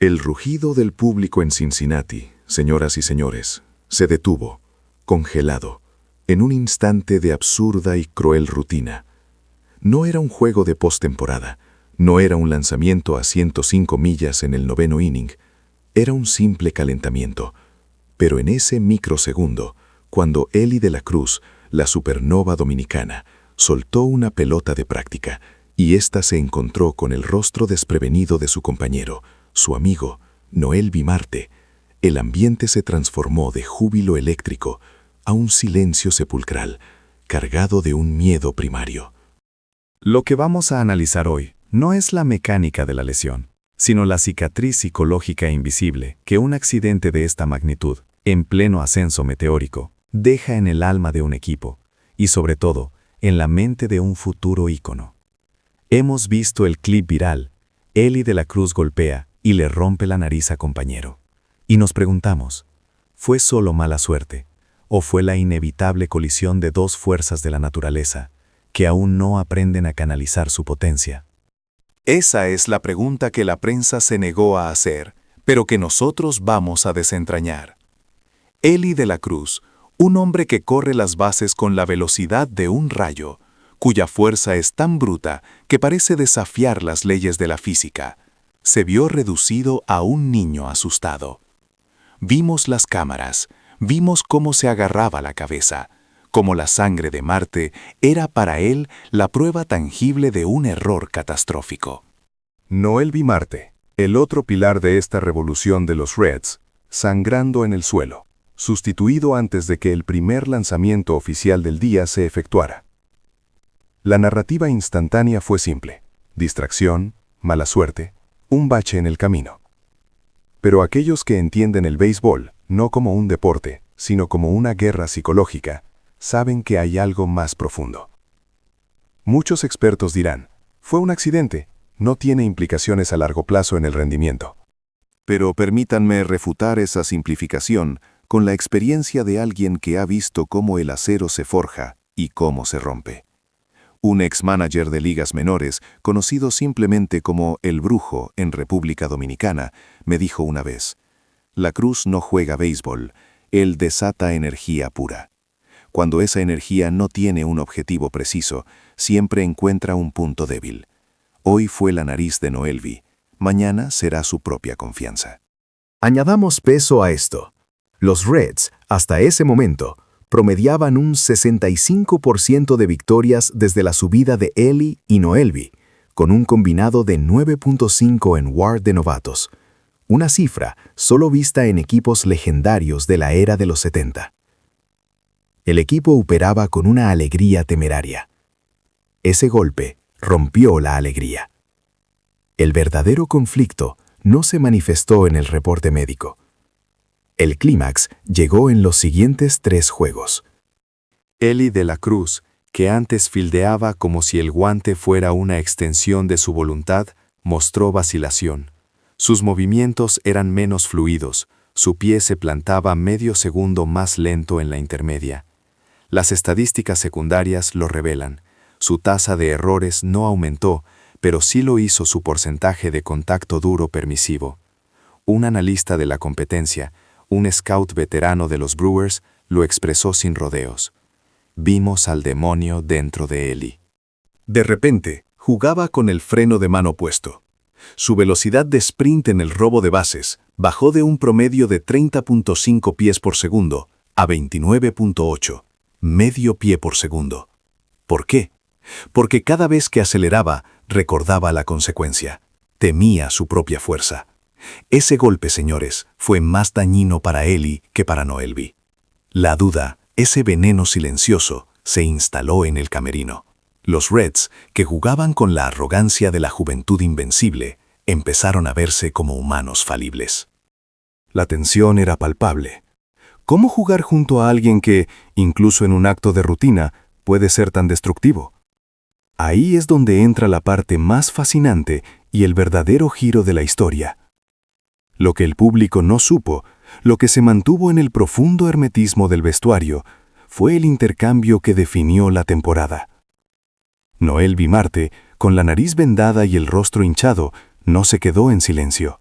El rugido del público en Cincinnati, señoras y señores, se detuvo, congelado, en un instante de absurda y cruel rutina. No era un juego de postemporada, no era un lanzamiento a 105 millas en el 9º inning, era un simple calentamiento. Pero en ese microsegundo, cuando Elly de la Cruz, la supernova dominicana, soltó una pelota de práctica, y ésta se encontró con el rostro desprevenido de su compañero, su amigo, Noelvi Marte, el ambiente se transformó de júbilo eléctrico a un silencio sepulcral, cargado de un miedo primario. Lo que vamos a analizar hoy no es la mecánica de la lesión, sino la cicatriz psicológica e invisible que un accidente de esta magnitud, en pleno ascenso meteórico, deja en el alma de un equipo y, sobre todo, en la mente de un futuro ícono. Hemos visto el clip viral, Elly de la Cruz golpea y le rompe la nariz a compañero. Y nos preguntamos, ¿fue solo mala suerte o fue la inevitable colisión de dos fuerzas de la naturaleza que aún no aprenden a canalizar su potencia? Esa es la pregunta que la prensa se negó a hacer, pero que nosotros vamos a desentrañar. Elly de la Cruz, un hombre que corre las bases con la velocidad de un rayo, cuya fuerza es tan bruta que parece desafiar las leyes de la física, se vio reducido a un niño asustado. Vimos las cámaras, vimos cómo se agarraba la cabeza, cómo la sangre de Marte era para él la prueba tangible de un error catastrófico. Noelvi Marte, el otro pilar de esta revolución de los Reds, sangrando en el suelo, sustituido antes de que el primer lanzamiento oficial del día se efectuara. La narrativa instantánea fue simple: distracción, mala suerte, un bache en el camino. Pero aquellos que entienden el béisbol, no como un deporte, sino como una guerra psicológica, saben que hay algo más profundo. Muchos expertos dirán, fue un accidente, no tiene implicaciones a largo plazo en el rendimiento. Pero permítanme refutar esa simplificación con la experiencia de alguien que ha visto cómo el acero se forja y cómo se rompe. Un ex-manager de ligas menores, conocido simplemente como El Brujo en República Dominicana, me dijo una vez: la Cruz no juega béisbol, él desata energía pura. Cuando esa energía no tiene un objetivo preciso, siempre encuentra un punto débil. Hoy fue la nariz de Noelvi, mañana será su propia confianza. Añadamos peso a esto. Los Reds, hasta ese momento, promediaban un 65% de victorias desde la subida de Elly y Noelvi, con un combinado de 9.5 en WAR de novatos, una cifra solo vista en equipos legendarios de la era de los 70. El equipo operaba con una alegría temeraria. Ese golpe rompió la alegría. El verdadero conflicto no se manifestó en el reporte médico. El clímax llegó en los siguientes 3 juegos. Elly de la Cruz, que antes fildeaba como si el guante fuera una extensión de su voluntad, mostró vacilación. Sus movimientos eran menos fluidos, su pie se plantaba medio segundo más lento en la intermedia. Las estadísticas secundarias lo revelan. Su tasa de errores no aumentó, pero sí lo hizo su porcentaje de contacto duro permisivo. Un analista de la competencia, un scout veterano de los Brewers, lo expresó sin rodeos. Vimos al demonio dentro de Elly. De repente, jugaba con el freno de mano puesto. Su velocidad de sprint en el robo de bases bajó de un promedio de 30.5 pies por segundo a 29.8, medio pie por segundo. ¿Por qué? Porque cada vez que aceleraba, recordaba la consecuencia. Temía su propia fuerza. Ese golpe, señores, fue más dañino para Elly que para Noelvi. La duda, ese veneno silencioso, se instaló en el camerino. Los Reds, que jugaban con la arrogancia de la juventud invencible, empezaron a verse como humanos falibles. La tensión era palpable. ¿Cómo jugar junto a alguien que, incluso en un acto de rutina, puede ser tan destructivo? Ahí es donde entra la parte más fascinante y el verdadero giro de la historia. Lo que el público no supo, lo que se mantuvo en el profundo hermetismo del vestuario, fue el intercambio que definió la temporada. Noelvi Marte, con la nariz vendada y el rostro hinchado, no se quedó en silencio.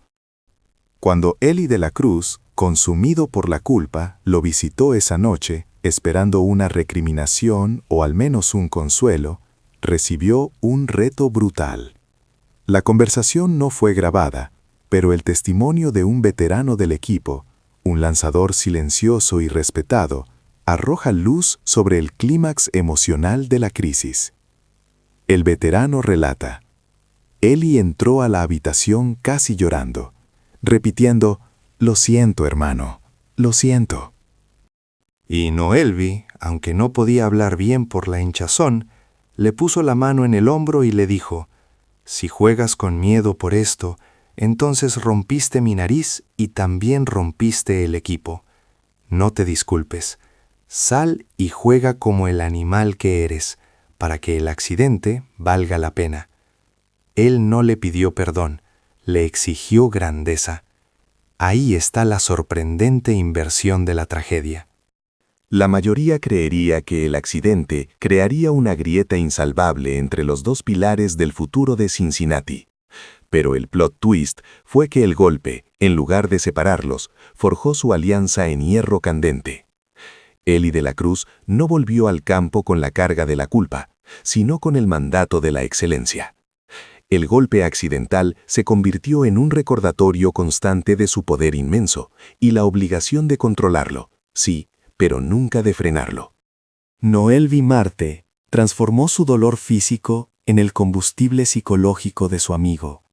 Cuando Eli de la Cruz, consumido por la culpa, lo visitó esa noche, esperando una recriminación o al menos un consuelo, recibió un reto brutal. La conversación no fue grabada, pero el testimonio de un veterano del equipo, un lanzador silencioso y respetado, arroja luz sobre el clímax emocional de la crisis. El veterano relata: Eli entró a la habitación casi llorando, repitiendo: «Lo siento, hermano, lo siento». Y Noelvi, aunque no podía hablar bien por la hinchazón, le puso la mano en el hombro y le dijo: «Si juegas con miedo por esto, entonces rompiste mi nariz y también rompiste el equipo. No te disculpes. Sal y juega como el animal que eres, para que el accidente valga la pena». Él no le pidió perdón, le exigió grandeza. Ahí está la sorprendente inversión de la tragedia. La mayoría creería que el accidente crearía una grieta insalvable entre los dos pilares del futuro de Cincinnati. Pero el plot twist fue que el golpe, en lugar de separarlos, forjó su alianza en hierro candente. Eli de la Cruz no volvió al campo con la carga de la culpa, sino con el mandato de la excelencia. El golpe accidental se convirtió en un recordatorio constante de su poder inmenso y la obligación de controlarlo, sí, pero nunca de frenarlo. Noelvi Marte transformó su dolor físico en el combustible psicológico de su amigo.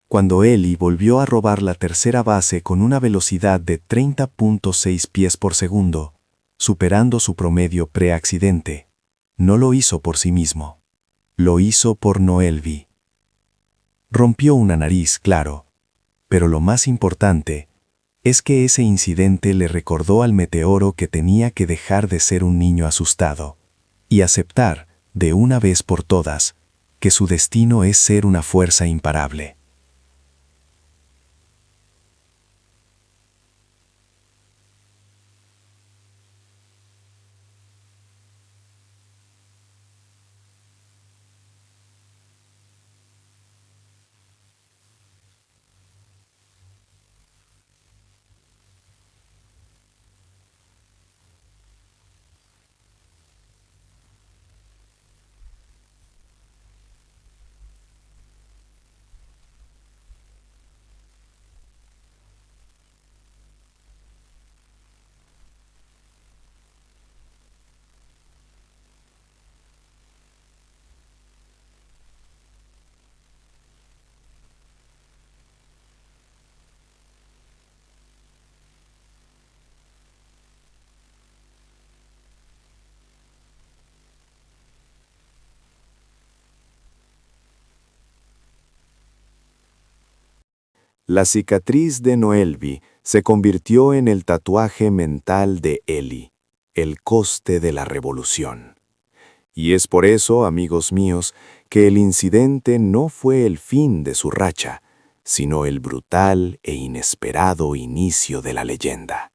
Cuando Eli volvió a robar la tercera base con una velocidad de 30.6 pies por segundo, superando su promedio pre-accidente, no lo hizo por sí mismo. Lo hizo por Noelvi. Rompió una nariz, claro, pero lo más importante es que ese incidente le recordó al meteoro que tenía que dejar de ser un niño asustado y aceptar, de una vez por todas, que su destino es ser una fuerza imparable. La cicatriz de Noelvi se convirtió en el tatuaje mental de Eli, el coste de la revolución. Y es por eso, amigos míos, que el incidente no fue el fin de su racha, sino el brutal e inesperado inicio de la leyenda.